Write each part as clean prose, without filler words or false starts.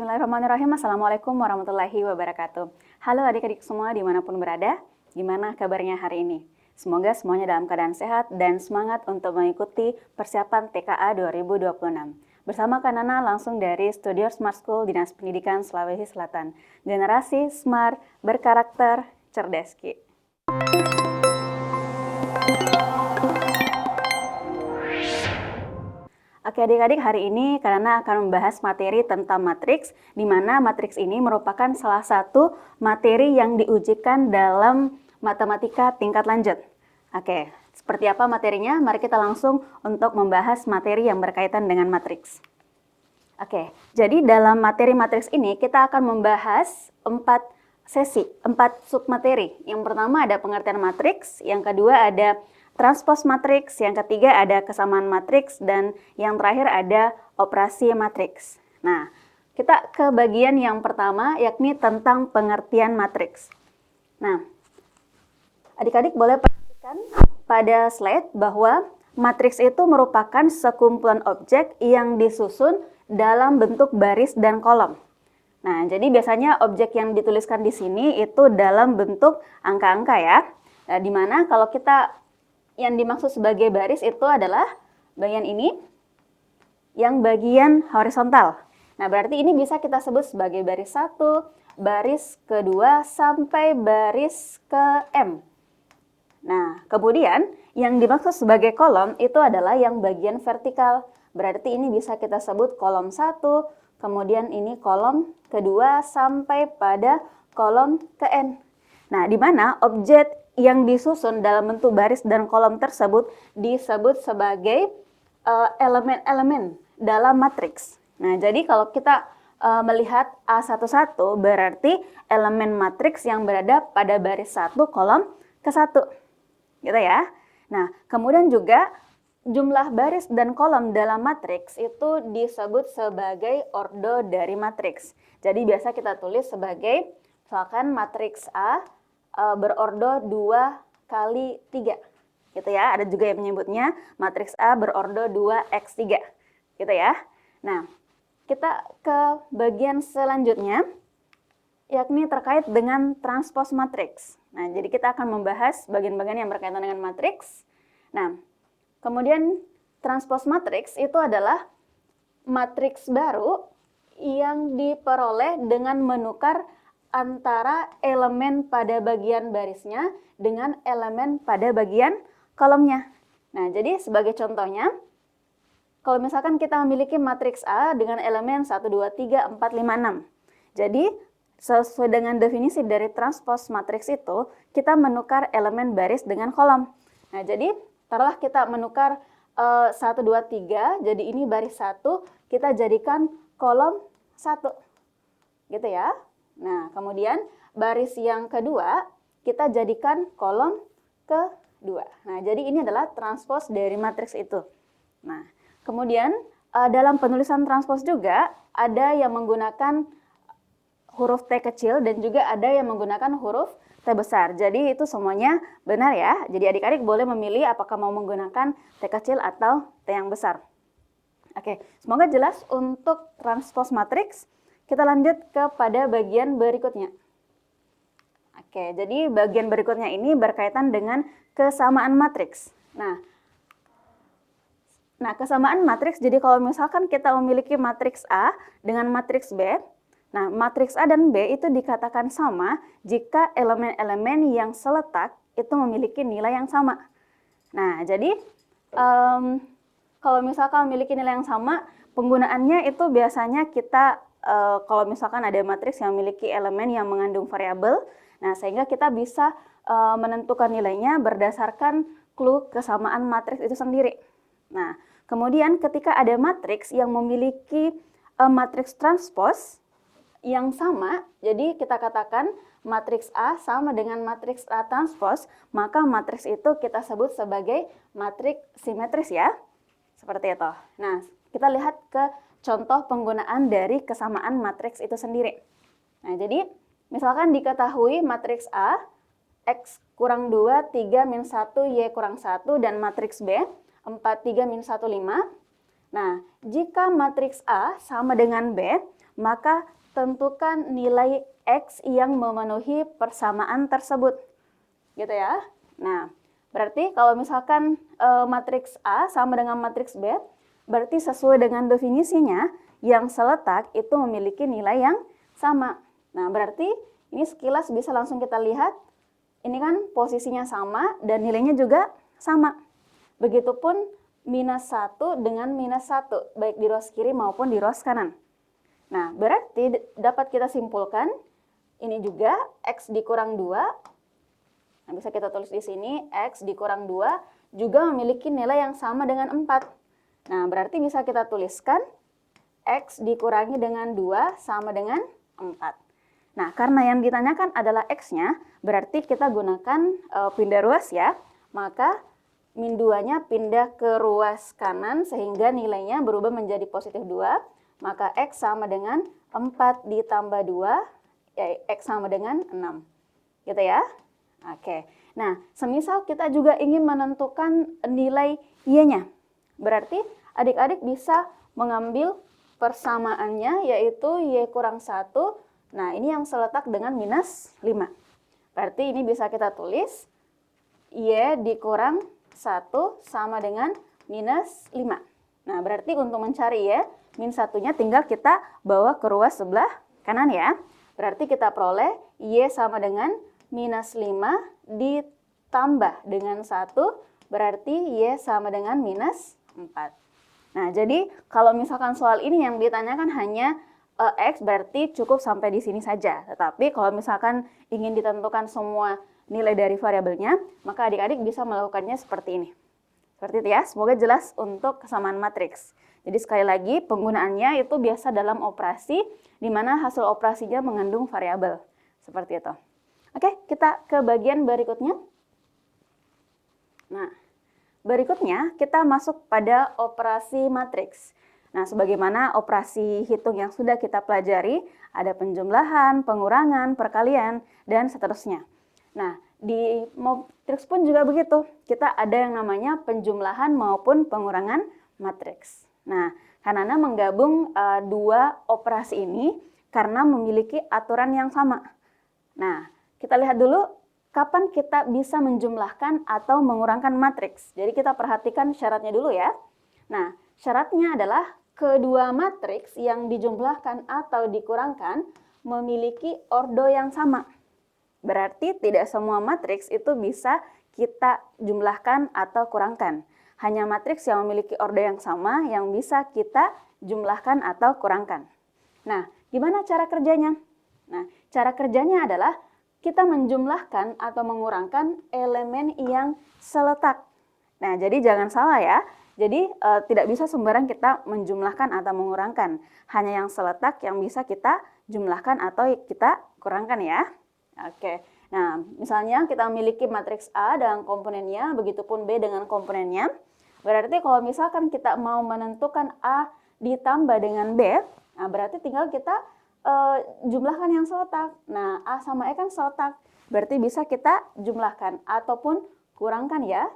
Bismillahirrahmanirrahim. Assalamualaikum warahmatullahi wabarakatuh. Halo adik-adik semua dimanapun berada, gimana kabarnya hari ini? Semoga semuanya dalam keadaan sehat dan semangat untuk mengikuti persiapan TKA 2026. Bersama Kanana langsung dari Studio Smart School Dinas Pendidikan Sulawesi Selatan. Generasi smart, berkarakter, cerdas Ki. Oke adik-adik, hari ini Kanana akan membahas materi tentang matriks, di mana matriks ini merupakan salah satu materi yang diujikan dalam matematika tingkat lanjut. Oke, seperti apa materinya? Mari kita langsung untuk membahas materi yang berkaitan dengan matriks. Oke, jadi dalam materi matriks ini kita akan membahas 4 sesi, 4 submateri. Yang pertama ada pengertian matriks, yang kedua ada transpose matriks, yang ketiga ada kesamaan matriks, dan yang terakhir ada operasi matriks. Nah, kita ke bagian yang pertama, yakni tentang pengertian matriks. Nah, adik-adik boleh perhatikan pada slide bahwa matriks itu merupakan sekumpulan objek yang disusun dalam bentuk baris dan kolom. Nah, jadi biasanya objek yang dituliskan di sini itu dalam bentuk angka-angka ya. Nah, di mana kalau kita yang dimaksud sebagai baris itu adalah bagian ini, yang bagian horizontal. Nah, berarti ini bisa kita sebut sebagai baris 1, baris kedua, sampai baris ke M. Nah, kemudian yang dimaksud sebagai kolom itu adalah yang bagian vertikal. Berarti ini bisa kita sebut kolom 1, kemudian ini kolom kedua, sampai pada kolom ke N. Nah, di mana objek yang disusun dalam bentuk baris dan kolom tersebut disebut sebagai elemen-elemen dalam matriks. Nah, jadi kalau kita melihat A11 berarti elemen matriks yang berada pada baris 1 kolom ke 1. Gitu ya. Nah, kemudian juga jumlah baris dan kolom dalam matriks itu disebut sebagai ordo dari matriks. Jadi biasa kita tulis sebagai misalkan matriks A berordo 2 kali 3 gitu ya. Ada juga yang menyebutnya matriks A berordo 2x3 gitu ya. Nah, kita ke bagian selanjutnya yakni terkait dengan transpose matriks. Nah, jadi kita akan membahas bagian-bagian yang berkaitan dengan matriks. Nah, kemudian transpose matriks itu adalah matriks baru yang diperoleh dengan menukar antara elemen pada bagian barisnya dengan elemen pada bagian kolomnya. Nah, jadi sebagai contohnya, kalau misalkan kita memiliki matriks A dengan elemen 1, 2, 3, 4, 5, 6. Jadi, sesuai dengan definisi dari transpose matriks itu, kita menukar elemen baris dengan kolom. Nah, jadi, taruhlah kita menukar 1, 2, 3, jadi ini baris 1, kita jadikan kolom 1. Gitu ya. Nah, kemudian baris yang kedua kita jadikan kolom kedua. Nah, jadi ini adalah transpose dari matriks itu. Nah, kemudian dalam penulisan transpose juga ada yang menggunakan huruf T kecil dan juga ada yang menggunakan huruf T besar. Jadi itu semuanya benar ya. Jadi adik-adik boleh memilih apakah mau menggunakan T kecil atau T yang besar. Oke, semoga jelas untuk transpose matriks. Kita lanjut kepada bagian berikutnya. Oke, jadi bagian berikutnya ini berkaitan dengan kesamaan matriks. Nah, kesamaan matriks, jadi kalau misalkan kita memiliki matriks A dengan matriks B, nah matriks A dan B itu dikatakan sama jika elemen-elemen yang seletak itu memiliki nilai yang sama. Nah, jadi kalau misalkan memiliki nilai yang sama, penggunaannya itu biasanya kita kalau misalkan ada matriks yang memiliki elemen yang mengandung variabel, nah sehingga kita bisa menentukan nilainya berdasarkan clue kesamaan matriks itu sendiri. Nah, kemudian ketika ada matriks yang memiliki matriks transpose yang sama, jadi kita katakan matriks A sama dengan matriks A transpose, maka matriks itu kita sebut sebagai matriks simetris ya. Seperti itu. Nah, kita lihat ke contoh penggunaan dari kesamaan matriks itu sendiri. Nah, jadi misalkan diketahui matriks A, X kurang 2, 3, min 1, Y kurang 1, dan matriks B, 4, 3, min 1, 5. Nah, jika matriks A sama dengan B, maka tentukan nilai X yang memenuhi persamaan tersebut. Gitu ya. Nah, berarti kalau misalkan matriks A sama dengan matriks B, berarti sesuai dengan definisinya, yang seletak itu memiliki nilai yang sama. Nah, berarti ini sekilas bisa langsung kita lihat, ini kan posisinya sama dan nilainya juga sama. Begitupun minus 1 dengan minus 1, baik di rows kiri maupun di rows kanan. Nah, berarti dapat kita simpulkan, ini juga X dikurang 2, nah bisa kita tulis di sini, X dikurang 2 juga memiliki nilai yang sama dengan 4. Nah, berarti bisa kita tuliskan, X dikurangi dengan 2 sama dengan 4. Nah, karena yang ditanyakan adalah X-nya, berarti kita gunakan pindah ruas ya, maka min 2-nya pindah ke ruas kanan sehingga nilainya berubah menjadi positif 2, maka X sama dengan 4 ditambah 2, ya X sama dengan 6. Gitu ya. Oke. Nah, semisal kita juga ingin menentukan nilai Y-nya. Berarti adik-adik bisa mengambil persamaannya yaitu Y kurang 1. Nah, ini yang seletak dengan minus 5. Berarti ini bisa kita tulis Y dikurang 1 sama dengan minus 5. Nah, berarti untuk mencari Y, min 1-nya tinggal kita bawa ke ruas sebelah kanan ya. Berarti kita peroleh Y sama dengan minus 5 ditambah dengan 1, berarti Y sama dengan minus 4. Nah, jadi kalau misalkan soal ini yang ditanyakan hanya X, berarti cukup sampai di sini saja. Tetapi kalau misalkan ingin ditentukan semua nilai dari variabelnya, maka adik-adik bisa melakukannya seperti ini. Seperti itu ya, semoga jelas untuk kesamaan matriks. Jadi sekali lagi, penggunaannya itu biasa dalam operasi, di mana hasil operasinya mengandung variabel. Seperti itu. Oke, kita ke bagian berikutnya. Nah, berikutnya kita masuk pada operasi matriks. Nah, sebagaimana operasi hitung yang sudah kita pelajari, ada penjumlahan, pengurangan, perkalian, dan seterusnya. Nah, di matriks pun juga begitu. Kita ada yang namanya penjumlahan maupun pengurangan matriks. Nah, Hanana menggabung dua operasi ini karena memiliki aturan yang sama. Nah, kita lihat dulu kapan kita bisa menjumlahkan atau mengurangkan matriks. Jadi kita perhatikan syaratnya dulu ya. Nah, syaratnya adalah kedua matriks yang dijumlahkan atau dikurangkan memiliki ordo yang sama. Berarti tidak semua matriks itu bisa kita jumlahkan atau kurangkan. Hanya matriks yang memiliki ordo yang sama yang bisa kita jumlahkan atau kurangkan. Nah, gimana cara kerjanya? Nah, cara kerjanya adalah kita menjumlahkan atau mengurangkan elemen yang seletak. Nah, jadi jangan salah ya. Jadi tidak bisa sembarang kita menjumlahkan atau mengurangkan. Hanya yang seletak yang bisa kita jumlahkan atau kita kurangkan ya. Oke, nah misalnya kita memiliki matriks A dengan komponennya, begitupun B dengan komponennya. Berarti kalau misalkan kita mau menentukan A ditambah dengan B, nah berarti tinggal kita jumlahkan yang seletak. Nah, A sama E kan seletak, berarti bisa kita jumlahkan ataupun kurangkan ya.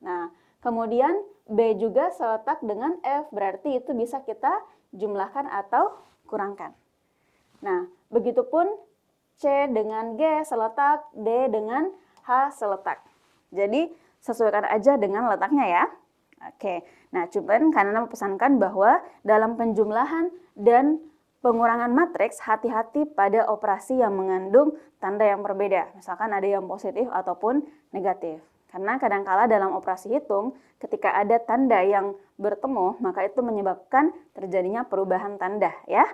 Nah, kemudian B juga seletak dengan F, berarti itu bisa kita jumlahkan atau kurangkan. Nah, begitupun C dengan G seletak, D dengan H seletak. Jadi sesuaikan aja dengan letaknya ya. Oke, nah cuman karena mempesankan bahwa dalam penjumlahan dan pengurangan matriks hati-hati pada operasi yang mengandung tanda yang berbeda. Misalkan ada yang positif ataupun negatif. Karena kadangkala dalam operasi hitung ketika ada tanda yang bertemu maka itu menyebabkan terjadinya perubahan tanda ya.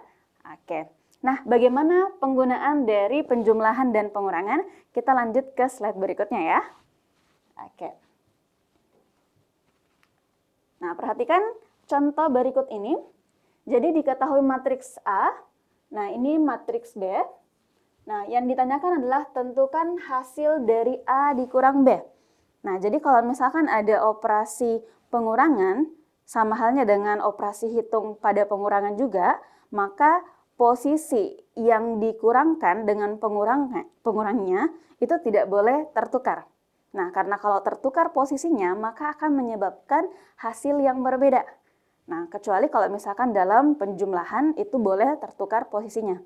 Oke. Nah, bagaimana penggunaan dari penjumlahan dan pengurangan? Kita lanjut ke slide berikutnya ya. Oke. Nah, perhatikan contoh berikut ini. Jadi diketahui matriks A, nah ini matriks B. Nah, yang ditanyakan adalah tentukan hasil dari A dikurang B. Nah, jadi kalau misalkan ada operasi pengurangan, sama halnya dengan operasi hitung pada pengurangan juga, maka posisi yang dikurangkan dengan pengurangnya itu tidak boleh tertukar. Nah, karena kalau tertukar posisinya, maka akan menyebabkan hasil yang berbeda. Nah, kecuali kalau misalkan dalam penjumlahan itu boleh tertukar posisinya.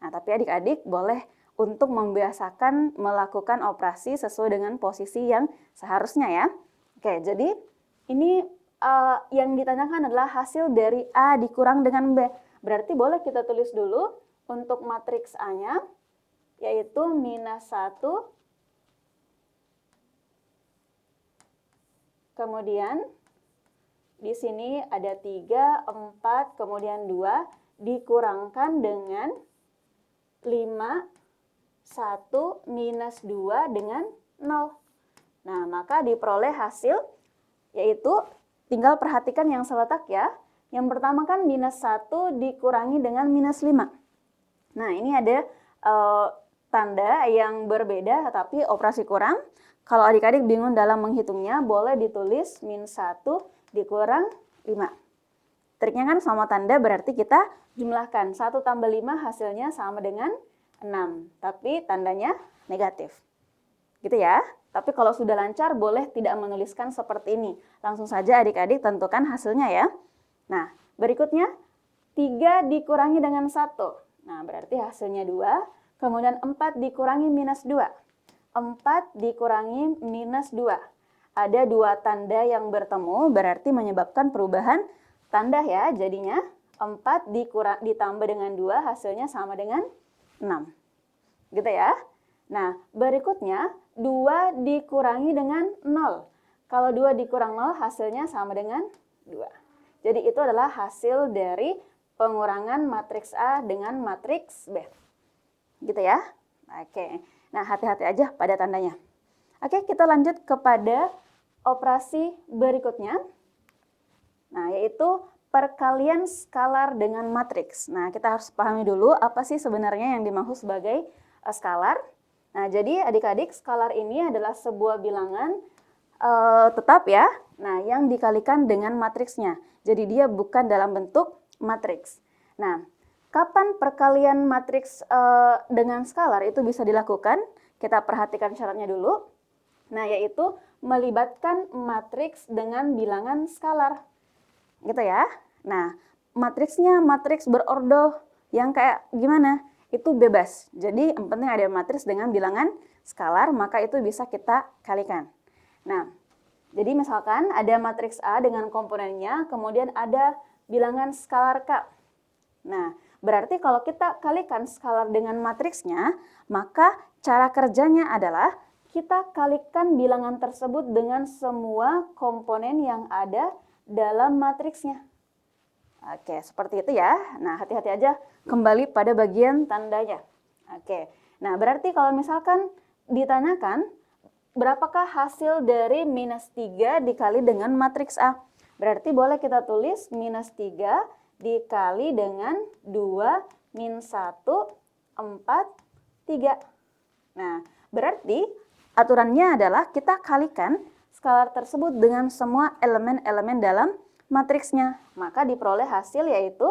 Nah, tapi adik-adik boleh untuk membiasakan melakukan operasi sesuai dengan posisi yang seharusnya ya. Oke, jadi ini yang ditanyakan adalah hasil dari A dikurang dengan B. Berarti boleh kita tulis dulu untuk matriks A-nya, yaitu -1, kemudian di sini ada 3, 4, kemudian 2, dikurangkan dengan 5, 1, -2 dengan 0. Nah, maka diperoleh hasil, yaitu tinggal perhatikan yang seletak ya. Yang pertama kan -1 dikurangi dengan -5. Nah, ini ada tanda yang berbeda tapi operasi kurang. Kalau adik-adik bingung dalam menghitungnya, boleh ditulis -1 dikurang 5. Triknya kan sama tanda, berarti kita jumlahkan 1 tambah 5 hasilnya sama dengan 6. Tapi tandanya negatif. Gitu ya. Tapi kalau sudah lancar, boleh tidak menuliskan seperti ini. Langsung saja adik-adik tentukan hasilnya ya. Nah, berikutnya 3 dikurangi dengan 1. Nah, berarti hasilnya 2. Kemudian 4 dikurangi -2. 4 dikurangi -2. Ada 2 tanda yang bertemu, berarti menyebabkan perubahan tanda ya. Jadinya 4 ditambah dengan 2 hasilnya sama dengan 6. Gitu ya. Nah, berikutnya 2 dikurangi dengan 0. Kalau 2 dikurang 0 hasilnya sama dengan 2. Jadi itu adalah hasil dari pengurangan matriks A dengan matriks B. Gitu ya. Oke. Nah, hati-hati aja pada tandanya. Oke, kita lanjut kepada operasi berikutnya. Nah, yaitu perkalian skalar dengan matriks. Nah, kita harus pahami dulu apa sih sebenarnya yang dimaksud sebagai skalar. Nah, jadi adik-adik, skalar ini adalah sebuah bilangan tetap ya. Nah, yang dikalikan dengan matriksnya. Jadi dia bukan dalam bentuk matriks. Nah, kapan perkalian matriks dengan skalar itu bisa dilakukan? Kita perhatikan syaratnya dulu. Nah, yaitu melibatkan matriks dengan bilangan skalar. Gitu ya. Nah, matriksnya matriks berordo yang kayak gimana? Itu bebas. Jadi, yang penting ada matriks dengan bilangan skalar, maka itu bisa kita kalikan. Nah, jadi misalkan ada matriks A dengan komponennya, kemudian ada bilangan skalar K. Nah, berarti kalau kita kalikan skalar dengan matriksnya, maka cara kerjanya adalah kita kalikan bilangan tersebut dengan semua komponen yang ada dalam matriksnya. Oke, seperti itu ya. Nah, hati-hati aja kembali pada bagian tandanya. Oke, nah berarti kalau misalkan ditanyakan, berapakah hasil dari -3 dikali dengan matriks A? Berarti boleh kita tulis -3 dikali dengan 2 min 1, 4, 3. Nah, berarti aturannya adalah kita kalikan skalar tersebut dengan semua elemen-elemen dalam matriksnya. Maka diperoleh hasil yaitu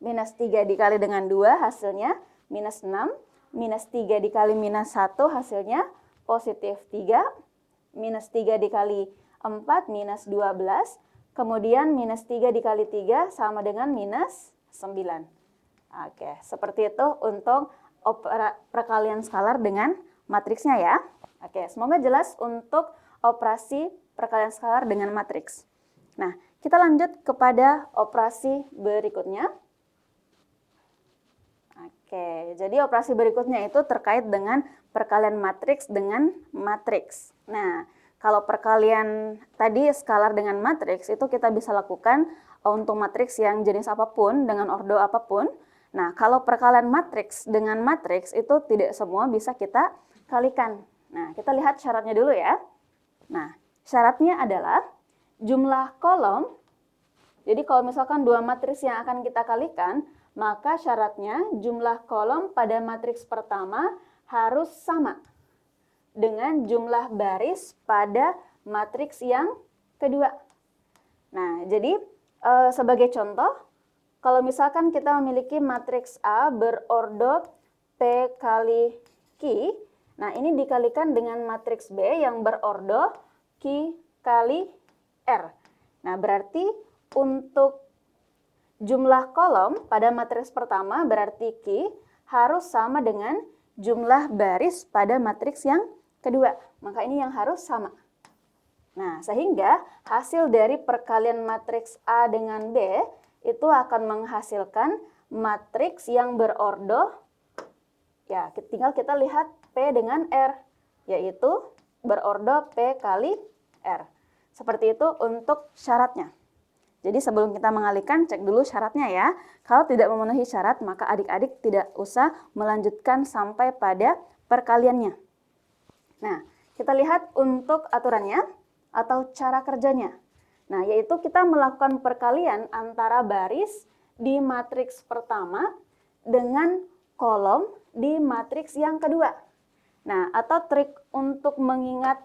-3 dikali dengan 2 hasilnya -6, -3 dikali -1 hasilnya positif 3, -3 dikali 4 -12, kemudian -3 dikali 3 sama dengan -9. Oke, seperti itu untuk perkalian skalar dengan matriksnya ya. Oke, semoga jelas untuk operasi perkalian skalar dengan matriks. Nah, kita lanjut kepada operasi berikutnya. Oke, jadi operasi berikutnya itu terkait dengan perkalian matriks dengan matriks. Nah, kalau perkalian tadi skalar dengan matriks itu kita bisa lakukan untuk matriks yang jenis apapun dengan ordo apapun. Nah, kalau perkalian matriks dengan matriks itu tidak semua bisa kita kalikan. Nah, kita lihat syaratnya dulu ya. Nah, syaratnya adalah jumlah kolom. Jadi kalau misalkan dua matriks yang akan kita kalikan, maka syaratnya jumlah kolom pada matriks pertama harus sama dengan jumlah baris pada matriks yang kedua. Nah, jadi sebagai contoh, kalau misalkan kita memiliki matriks A berordo P kali Q, nah ini dikalikan dengan matriks B yang berordo Q kali R. Nah, berarti untuk jumlah kolom pada matriks pertama berarti Q harus sama dengan jumlah baris pada matriks yang kedua. Maka ini yang harus sama. Nah, sehingga hasil dari perkalian matriks A dengan B itu akan menghasilkan matriks yang berordo, ya tinggal kita lihat P dengan R, yaitu berordo P kali R. Seperti itu untuk syaratnya. Jadi sebelum kita mengalihkan, cek dulu syaratnya ya. Kalau tidak memenuhi syarat, maka adik-adik tidak usah melanjutkan sampai pada perkaliannya. Nah, kita lihat untuk aturannya atau cara kerjanya. Nah, yaitu kita melakukan perkalian antara baris di matriks pertama dengan kolom di matriks yang kedua. Nah, atau trik untuk mengingat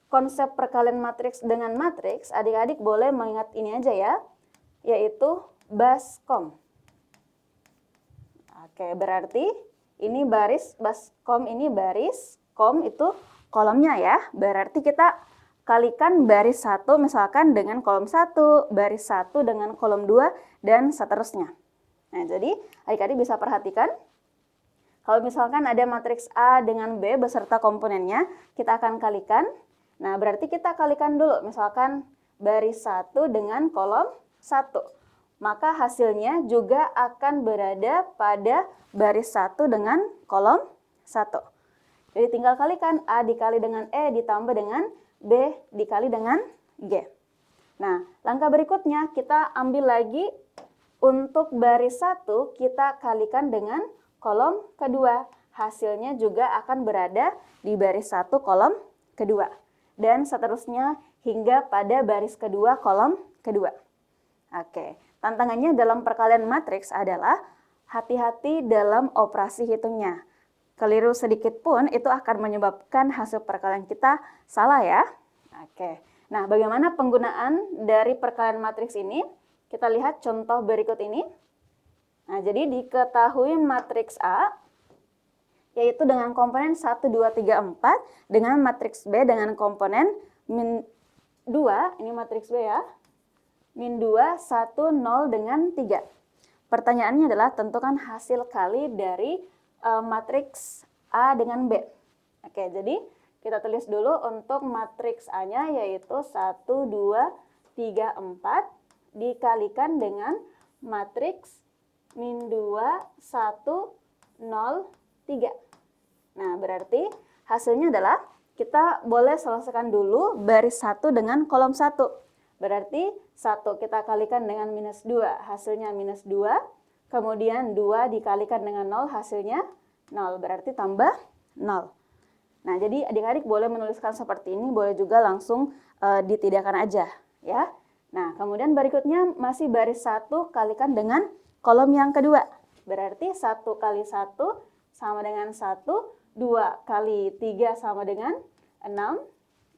konsep perkalian matriks dengan matriks, adik-adik boleh mengingat ini aja ya, yaitu baskom. Oke, berarti ini baris, baskom ini baris, kom itu kolomnya ya. Berarti kita kalikan baris 1 misalkan dengan kolom 1, baris 1 dengan kolom 2, dan seterusnya. Nah, jadi adik-adik bisa perhatikan, kalau misalkan ada matriks A dengan B beserta komponennya, kita akan kalikan. Nah, berarti kita kalikan dulu, misalkan baris 1 dengan kolom 1. Maka hasilnya juga akan berada pada baris 1 dengan kolom 1. Jadi tinggal kalikan A dikali dengan E ditambah dengan B dikali dengan G. Nah, langkah berikutnya kita ambil lagi untuk baris 1 kita kalikan dengan kolom kedua. Hasilnya juga akan berada di baris 1 kolom kedua. Dan seterusnya hingga pada baris kedua kolom kedua. Oke, tantangannya dalam perkalian matriks adalah hati-hati dalam operasi hitungnya. Keliru sedikit pun itu akan menyebabkan hasil perkalian kita salah ya. Oke, nah bagaimana penggunaan dari perkalian matriks ini? Kita lihat contoh berikut ini. Nah, jadi diketahui matriks A yaitu dengan komponen 1, 2, 3, 4, dengan matriks B dengan komponen min 2, ini matriks B ya, min 2, 1, 0, dengan 3. Pertanyaannya adalah tentukan hasil kali dari matriks A dengan B. Oke, jadi kita tulis dulu untuk matriks A-nya yaitu 1, 2, 3, 4 dikalikan dengan matriks min 2, 1, 0, 3. Nah, berarti hasilnya adalah kita boleh selesaikan dulu baris 1 dengan kolom 1. Berarti 1 kita kalikan dengan minus 2, hasilnya minus 2. Kemudian 2 dikalikan dengan 0, hasilnya 0. Berarti tambah 0. Nah, jadi adik-adik boleh menuliskan seperti ini, boleh juga langsung ditidakkan aja ya. Nah, kemudian berikutnya masih baris 1 kalikan dengan kolom yang kedua. Berarti 1 kali 1 sama dengan 1, 2 kali 3 sama dengan 6.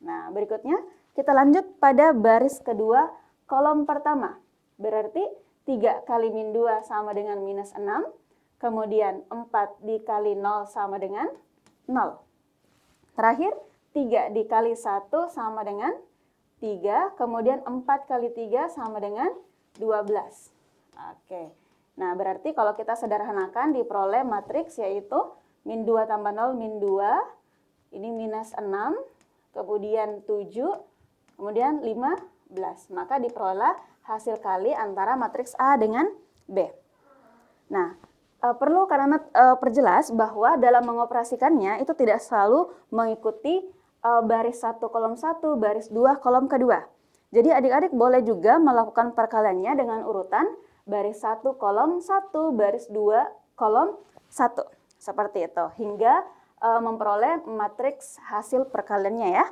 Nah, berikutnya kita lanjut pada baris kedua kolom pertama. Berarti 3 kali min 2 sama dengan minus 6. Kemudian 4 dikali 0 sama dengan 0. Terakhir 3 dikali 1 sama dengan 3. Kemudian 4 kali 3 sama dengan 12. Oke. Nah, berarti kalau kita sederhanakan diperoleh matriks yaitu min 2 tambah 0, min 2, ini minus 6, kemudian 7, kemudian 15. Maka diperoleh hasil kali antara matriks A dengan B. Nah, perlu karena perjelas bahwa dalam mengoperasikannya itu tidak selalu mengikuti baris 1 kolom 1, baris 2 kolom kedua. Jadi adik-adik boleh juga melakukan perkaliannya dengan urutan baris 1 kolom 1, baris 2 kolom 1. Seperti itu, hingga memperoleh matriks hasil perkaliannya ya.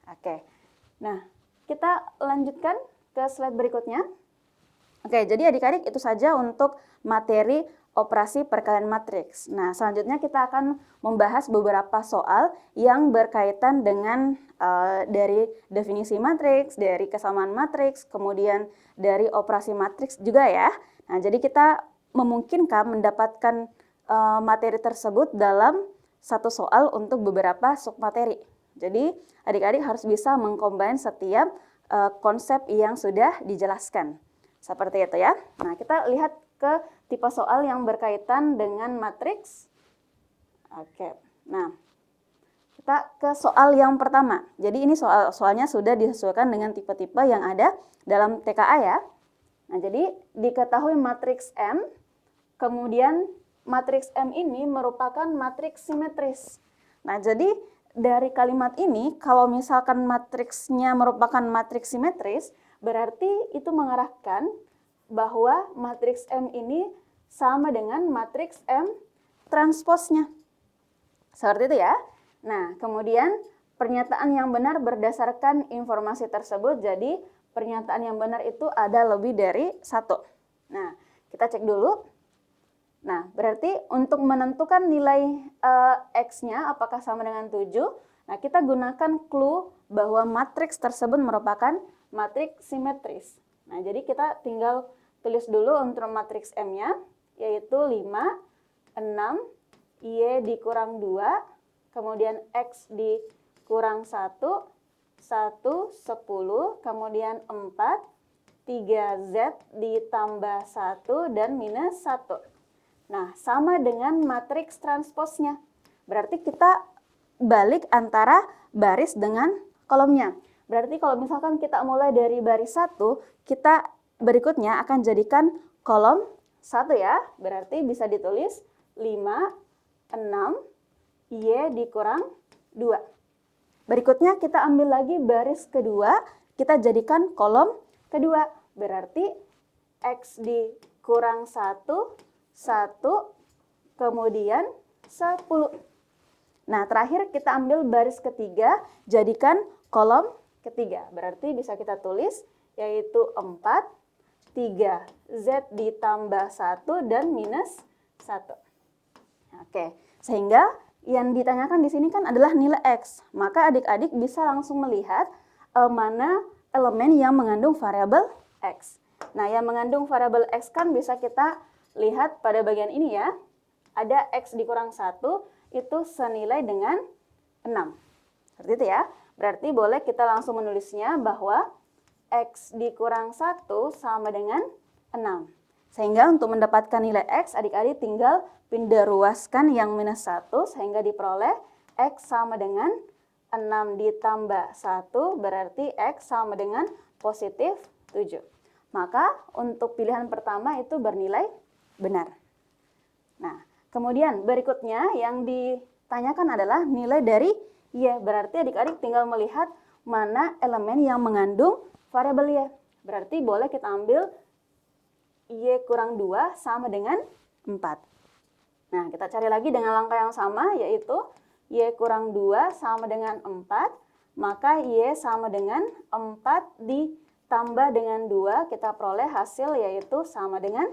Oke, nah kita lanjutkan ke slide berikutnya. Oke, jadi adik-adik itu saja untuk materi operasi perkalian matriks. Nah, selanjutnya kita akan membahas beberapa soal yang berkaitan dengan dari definisi matriks, dari kesamaan matriks, kemudian dari operasi matriks juga ya. Nah, jadi kita memungkinkan mendapatkan materi tersebut dalam satu soal untuk beberapa submateri. Jadi adik-adik harus bisa mengcombine setiap konsep yang sudah dijelaskan. Seperti itu ya. Nah, kita lihat ke tipe soal yang berkaitan dengan matriks. Oke. Nah, kita ke soal yang pertama. Jadi ini soalnya sudah disesuaikan dengan tipe-tipe yang ada dalam TKA ya. Nah, jadi diketahui matriks M, kemudian matriks M ini merupakan matriks simetris. Nah, jadi dari kalimat ini, kalau misalkan matriksnya merupakan matriks simetris, berarti itu mengarahkan bahwa matriks M ini sama dengan matriks M transposnya. Seperti itu ya. Nah, kemudian pernyataan yang benar berdasarkan informasi tersebut, jadi pernyataan yang benar itu ada lebih dari satu. Nah, kita cek dulu. Nah, berarti untuk menentukan nilai X-nya apakah sama dengan 7, nah kita gunakan clue bahwa matriks tersebut merupakan matriks simetris. Nah, jadi kita tinggal tulis dulu untuk matriks M-nya, yaitu 5, 6, Y dikurang 2, kemudian X dikurang 1, 10, kemudian 4, 3Z ditambah 1, dan minus 1. Nah, sama dengan matriks transposnya. Berarti kita balik antara baris dengan kolomnya. Berarti kalau misalkan kita mulai dari baris 1, kita berikutnya akan jadikan kolom 1 ya. Berarti bisa ditulis 5, 6, Y dikurang 2. Berikutnya kita ambil lagi baris kedua, kita jadikan kolom kedua. Berarti X dikurang 1, 1, kemudian 10. Nah, terakhir kita ambil baris ketiga, jadikan kolom ketiga. Berarti bisa kita tulis yaitu 4, 3, Z ditambah 1, dan minus 1. Oke, sehingga yang ditanyakan di sini kan adalah nilai X. Maka adik-adik bisa langsung melihat mana elemen yang mengandung variabel X. Nah, yang mengandung variabel X kan bisa kita lihat pada bagian ini ya. Ada X dikurang 1 itu senilai dengan 6. Seperti itu ya. Berarti boleh kita langsung menulisnya bahwa X dikurang 1 sama dengan 6. Sehingga untuk mendapatkan nilai X, adik-adik tinggal pindah ruaskan yang minus 1 sehingga diperoleh X sama dengan 6 ditambah 1 berarti X sama dengan positif 7. Maka untuk pilihan pertama itu bernilai benar. Nah, kemudian berikutnya yang ditanyakan adalah nilai dari Y. Berarti adik-adik tinggal melihat mana elemen yang mengandung variabel Y. Berarti boleh kita ambil Y kurang 2 sama dengan 4. Nah, kita cari lagi dengan langkah yang sama, yaitu Y kurang 2 sama dengan 4. Maka Y sama dengan 4 ditambah dengan 2, kita peroleh hasil yaitu sama dengan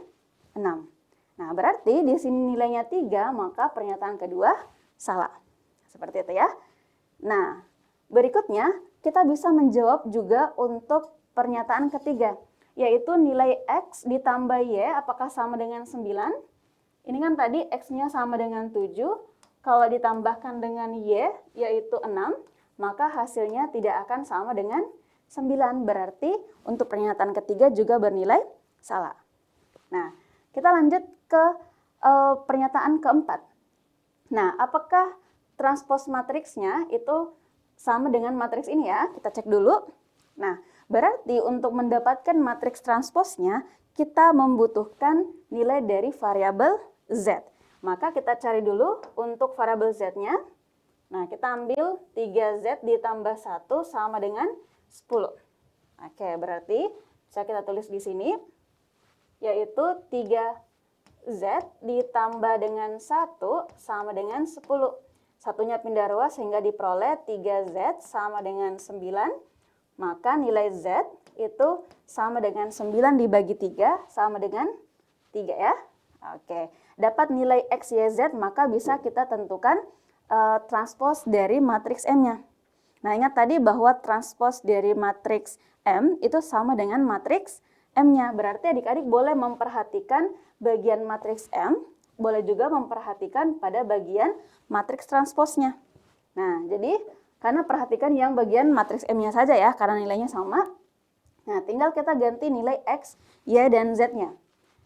6. Nah, berarti di sini nilainya 3, maka pernyataan kedua salah. Seperti itu ya. Nah, berikutnya kita bisa menjawab juga untuk pernyataan ketiga, yaitu nilai X ditambah Y apakah sama dengan 9? Ini kan tadi X-nya sama dengan 7, kalau ditambahkan dengan Y yaitu 6, maka hasilnya tidak akan sama dengan 9. Berarti untuk pernyataan ketiga juga bernilai salah. Nah, kita lanjut ke pernyataan keempat. Nah, apakah transpos matriksnya itu sama dengan matriks ini ya? Kita cek dulu. Nah, berarti untuk mendapatkan matriks transposnya, kita membutuhkan nilai dari variabel Z. Maka kita cari dulu untuk variabel Z-nya. Nah, kita ambil 3Z ditambah 1 sama dengan 10. Oke, berarti bisa kita tulis di sini, yaitu 3Z ditambah dengan 1 sama dengan 10. Satunya pindah ruas sehingga diperoleh 3Z sama dengan 9. Maka nilai Z itu sama dengan 9 dibagi 3 sama dengan 3 ya. Oke, dapat nilai X, Y, Z, maka bisa kita tentukan transpos dari matriks M-nya. Nah, ingat tadi bahwa transpos dari matriks M itu sama dengan matriks M-nya. Berarti adik-adik boleh memperhatikan bagian matriks M, boleh juga memperhatikan pada bagian matriks transposnya. Nah, jadi karena perhatikan yang bagian matriks M-nya saja ya, karena nilainya sama. Nah, tinggal kita ganti nilai X, Y, dan Z-nya.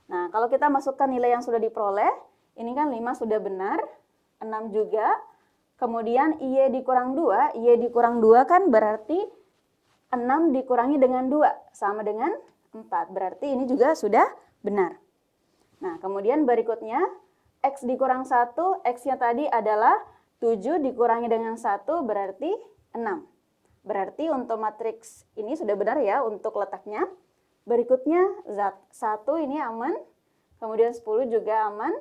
Nah, kalau kita masukkan nilai yang sudah diperoleh, ini kan 5 sudah benar, 6 juga, kemudian Y dikurang 2, Y dikurang 2 kan berarti 6 dikurangi dengan 2, sama dengan 4. Berarti ini juga sudah benar. Nah, kemudian berikutnya, X dikurang 1, X-nya tadi adalah 7 dikurangi dengan 1 berarti 6. Berarti untuk matriks ini sudah benar ya untuk letaknya. Berikutnya, zat 1 ini aman, kemudian 10 juga aman.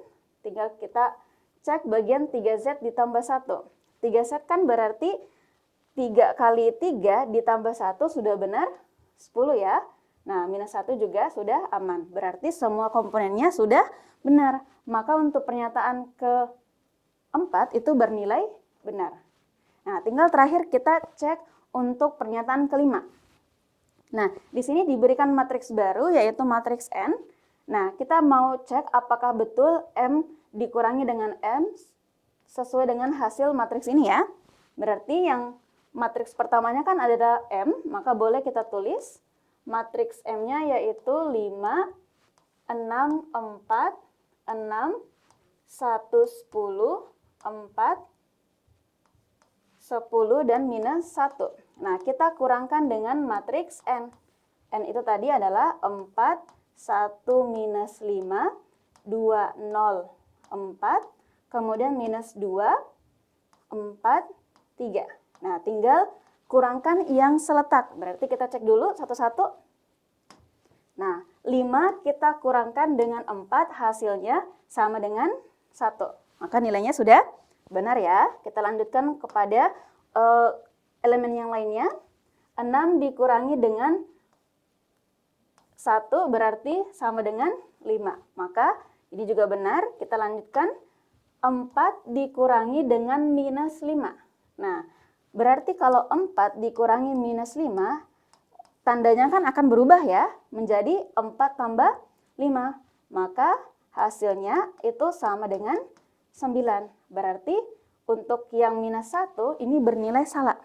Tinggal kita cek bagian 3Z ditambah 1. 3Z kan berarti 3 kali 3 ditambah 1 sudah benar 10 ya. Nah, minus 1 juga sudah aman. Berarti semua komponennya sudah benar. Maka untuk pernyataan keempat itu bernilai benar. Nah, tinggal terakhir kita cek untuk pernyataan kelima. Nah, di sini diberikan matriks baru yaitu matriks N. Nah, kita mau cek apakah betul M dikurangi dengan M sesuai dengan hasil matriks ini ya. Berarti yang matriks pertamanya kan ada M, maka boleh kita tulis matriks M-nya yaitu 5, 6, 4, 6, 1, 10, 4, 10, dan minus 1. Nah, kita kurangkan dengan matriks N. N itu tadi adalah 4, 1, minus 5, 2, 0, 4, kemudian minus 2, 4, 3. Nah, tinggal kurangkan yang seletak. Berarti kita cek dulu satu-satu. Nah, 5 kita kurangkan dengan 4, hasilnya sama dengan 1. Maka nilainya sudah benar ya. Kita lanjutkan kepada elemen yang lainnya. 6 dikurangi dengan 1 berarti sama dengan 5. Maka ini juga benar. Kita lanjutkan. 4 dikurangi dengan minus 5. Nah, berarti kalau 4 dikurangi minus 5, tandanya kan akan berubah ya, menjadi 4 tambah 5. Maka hasilnya itu sama dengan 9. Berarti untuk yang minus 1 ini bernilai salah.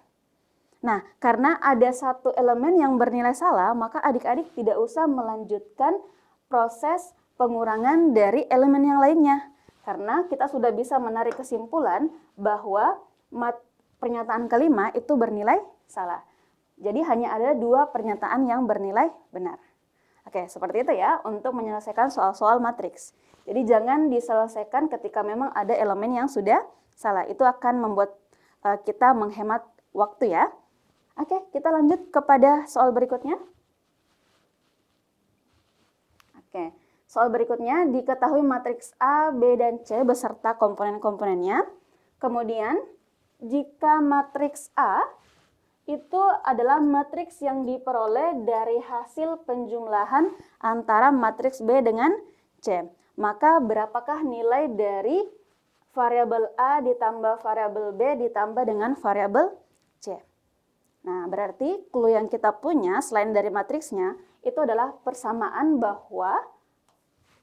Nah, karena ada satu elemen yang bernilai salah, maka adik-adik tidak usah melanjutkan proses pengurangan dari elemen yang lainnya. Karena kita sudah bisa menarik kesimpulan bahwa pernyataan kelima itu bernilai salah. Jadi hanya ada 2 pernyataan yang bernilai benar. Oke, seperti itu ya untuk menyelesaikan soal-soal matriks. Jadi jangan diselesaikan ketika memang ada elemen yang sudah salah. Itu akan membuat kita menghemat waktu ya. Oke, kita lanjut kepada soal berikutnya. Oke, soal berikutnya diketahui matriks A, B, dan C beserta komponen-komponennya. Kemudian jika matriks A itu adalah matriks yang diperoleh dari hasil penjumlahan antara matriks B dengan C. Maka berapakah nilai dari variabel A ditambah variabel B ditambah dengan variabel C? Nah, berarti clue yang kita punya selain dari matriksnya itu adalah persamaan bahwa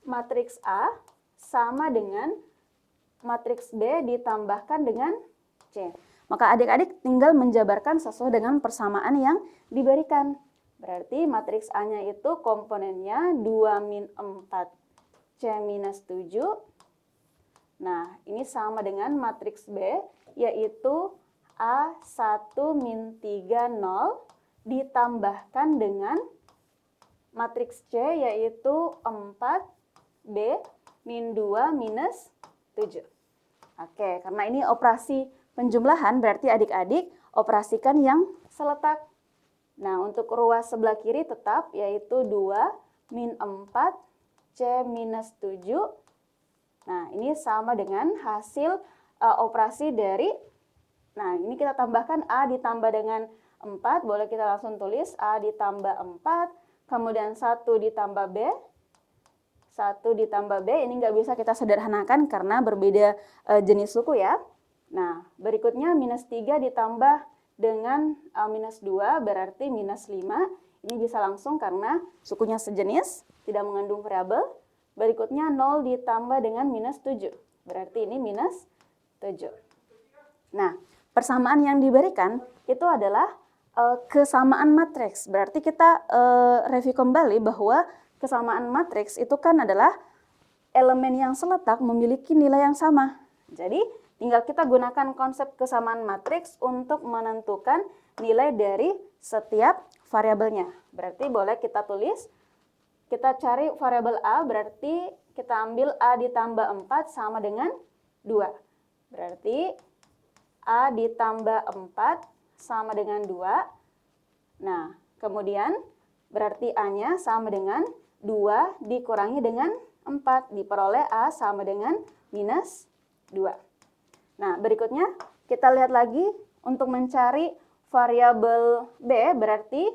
matriks A sama dengan matriks B ditambahkan dengan C. Maka adik-adik tinggal menjabarkan sesuai dengan persamaan yang diberikan. Berarti matriks A-nya itu komponennya 2 min 4 C minus 7. Nah, ini sama dengan matriks B yaitu A1 min 3 0 ditambahkan dengan matriks C yaitu 4B min 2 minus 7. Oke, karena ini operasi penjumlahan berarti adik-adik operasikan yang seletak. Nah, untuk ruas sebelah kiri tetap yaitu 2 min 4 C minus 7. Nah, ini sama dengan hasil operasi dari, nah ini kita tambahkan A ditambah dengan 4, boleh kita langsung tulis A ditambah 4, kemudian 1 ditambah B, 1 ditambah B, ini nggak bisa kita sederhanakan karena berbeda jenis suku ya. Nah, berikutnya minus 3 ditambah dengan minus 2 berarti minus 5. Ini bisa langsung karena sukunya sejenis, tidak mengandung variabel. Berikutnya 0 ditambah dengan minus 7. Berarti ini minus 7. Nah, persamaan yang diberikan itu adalah kesamaan matriks. Berarti kita review kembali bahwa kesamaan matriks itu kan adalah elemen yang seletak memiliki nilai yang sama. Jadi tinggal kita gunakan konsep kesamaan matriks untuk menentukan nilai dari setiap variabelnya. Berarti boleh kita tulis, kita cari variabel A, berarti kita ambil A ditambah 4 sama dengan 2. Berarti A ditambah 4 sama dengan 2. Nah, kemudian berarti A-nya sama dengan 2 dikurangi dengan 4. Diperoleh A sama dengan minus 2. Nah, berikutnya kita lihat lagi untuk mencari variabel B, berarti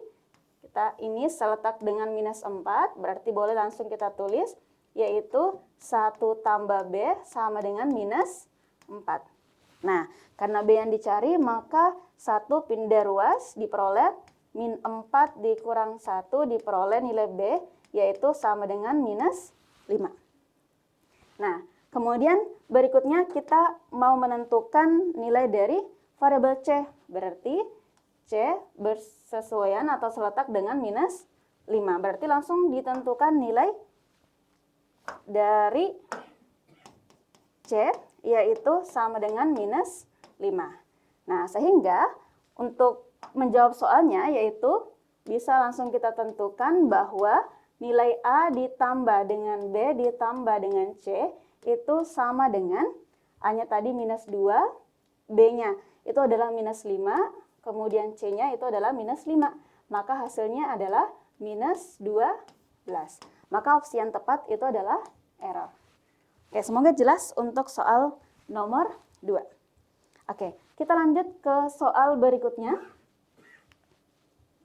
kita ini seletak dengan minus 4, berarti boleh langsung kita tulis, yaitu 1 tambah B sama dengan minus 4. Nah, karena B yang dicari, maka 1 pindah ruas diperoleh min 4 dikurang 1 diperoleh nilai B, yaitu sama dengan minus 5. Nah, kemudian berikutnya kita mau menentukan nilai dari variabel C. Berarti C bersesuaian atau seletak dengan minus 5. Berarti langsung ditentukan nilai dari C, yaitu sama dengan minus 5. Nah, sehingga untuk menjawab soalnya yaitu bisa langsung kita tentukan bahwa nilai A ditambah dengan B ditambah dengan C itu sama dengan A-nya tadi minus 2, B-nya itu adalah minus 5, kemudian C-nya itu adalah minus 5. Maka hasilnya adalah minus 12. Maka opsi yang tepat itu adalah error. Oke, semoga jelas untuk soal nomor 2. Oke, kita lanjut ke soal berikutnya.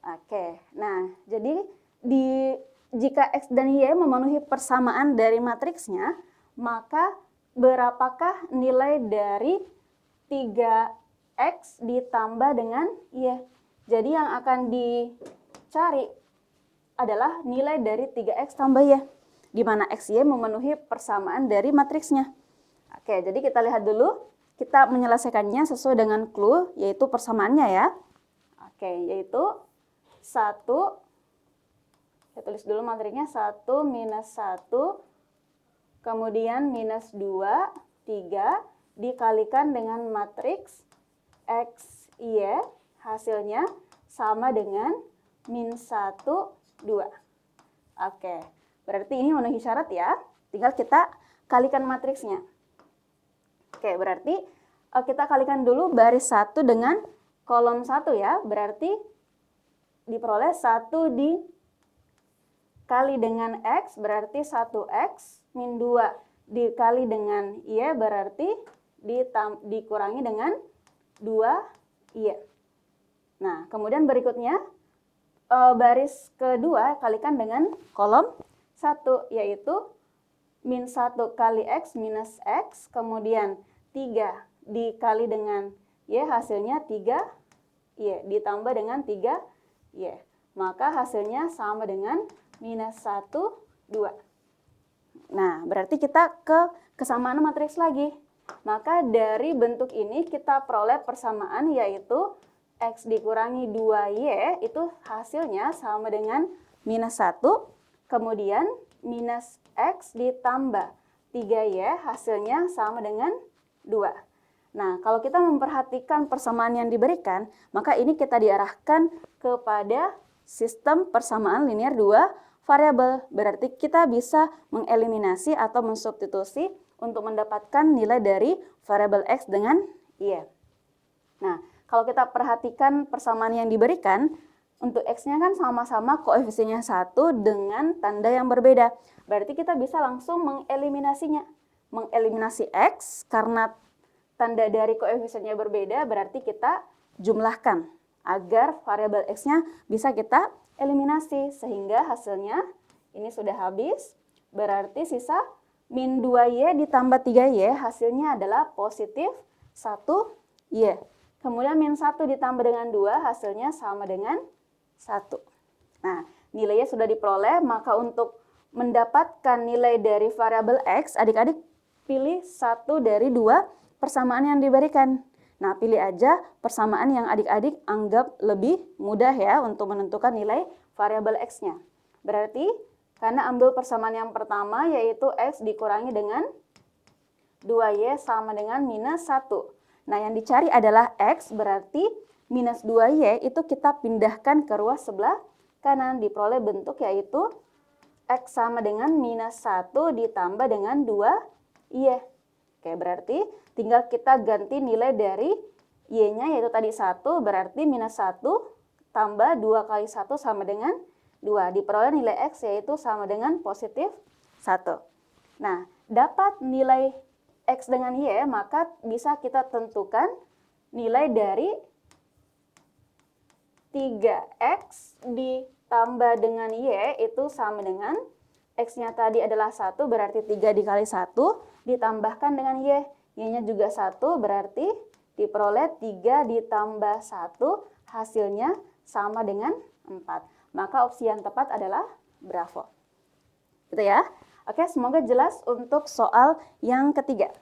Oke, nah jadi jika X dan Y memenuhi persamaan dari matriksnya, maka berapakah nilai dari 3X ditambah dengan Y? Jadi yang akan dicari adalah nilai dari 3X tambah Y, di mana X, Y memenuhi persamaan dari matriksnya. Oke, jadi kita lihat dulu, kita menyelesaikannya sesuai dengan clue, yaitu persamaannya ya. Oke, yaitu 1, saya tulis dulu matriknya, 1 minus 1, kemudian minus 2, 3, dikalikan dengan matriks X, Y, hasilnya sama dengan min 1, 2. Oke, berarti ini memenuhi syarat ya, tinggal kita kalikan matriksnya. Oke, berarti kita kalikan dulu baris 1 dengan kolom 1 ya, berarti diperoleh 1 dikali dengan X berarti 1X, min 2 dikali dengan Y berarti dikurangi dengan 2Y. Nah, kemudian berikutnya baris kedua kalikan dengan kolom 1, yaitu min 1 kali X minus X, kemudian 3 dikali dengan Y, hasilnya 3Y, ditambah dengan 3Y. Maka hasilnya sama dengan minus 1, 2. Nah, berarti kita ke kesamaan matriks lagi. Maka dari bentuk ini kita peroleh persamaan, yaitu X dikurangi 2Y itu hasilnya sama dengan minus 1, kemudian minus X ditambah 3Y hasilnya sama dengan 2. Nah, kalau kita memperhatikan persamaan yang diberikan, maka ini kita diarahkan kepada sistem persamaan linear 2 variabel. Berarti kita bisa mengeliminasi atau mensubstitusi untuk mendapatkan nilai dari variabel X dengan Y. Nah, kalau kita perhatikan persamaan yang diberikan, untuk X-nya kan sama-sama koefisiennya 1 dengan tanda yang berbeda. Berarti kita bisa langsung mengeliminasinya. Mengeliminasi X karena tanda dari koefisiennya berbeda, berarti kita jumlahkan agar variabel X-nya bisa kita eliminasi. Sehingga hasilnya ini sudah habis, berarti sisa min 2Y ditambah 3Y hasilnya adalah positif 1Y. Kemudian min 1 ditambah dengan 2 hasilnya sama dengan 1. Nah, nilainya sudah diperoleh, maka untuk mendapatkan nilai dari variabel X, adik-adik pilih satu dari 2 persamaan yang diberikan. Nah, pilih aja persamaan yang adik-adik anggap lebih mudah ya untuk menentukan nilai variabel X-nya. Berarti, karena ambil persamaan yang pertama yaitu X dikurangi dengan 2Y sama dengan minus 1. Nah, yang dicari adalah X, berarti minus 2Y itu kita pindahkan ke ruas sebelah kanan. Diperoleh bentuk yaitu X sama dengan minus 1 ditambah dengan 2Y. Oke, berarti tinggal kita ganti nilai dari Y-nya yaitu tadi 1, berarti minus 1 tambah 2 kali 1 sama dengan 2. Diperoleh nilai X yaitu sama dengan positif 1. Nah, dapat nilai X dengan Y, maka bisa kita tentukan nilai dari 3X ditambah dengan Y itu sama dengan X-nya tadi adalah 1, berarti 3 dikali 1, ditambahkan dengan Y. Y-nya juga 1, berarti diperoleh 3 ditambah 1, hasilnya sama dengan 4. Maka opsi yang tepat adalah Bravo. Gitu ya. Oke, semoga jelas untuk soal yang ketiga.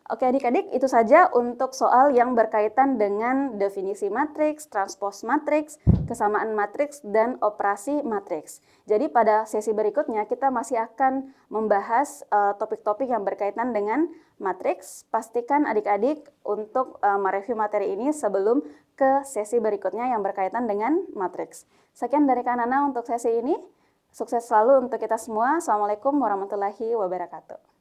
Oke adik-adik, itu saja untuk soal yang berkaitan dengan definisi matriks, transpose matriks, kesamaan matriks, dan operasi matriks. Jadi pada sesi berikutnya kita masih akan membahas topik-topik yang berkaitan dengan matriks. Pastikan adik-adik untuk mereview materi ini sebelum ke sesi berikutnya yang berkaitan dengan matriks. Sekian dari Kak Nana untuk sesi ini. Sukses selalu untuk kita semua. Assalamualaikum warahmatullahi wabarakatuh.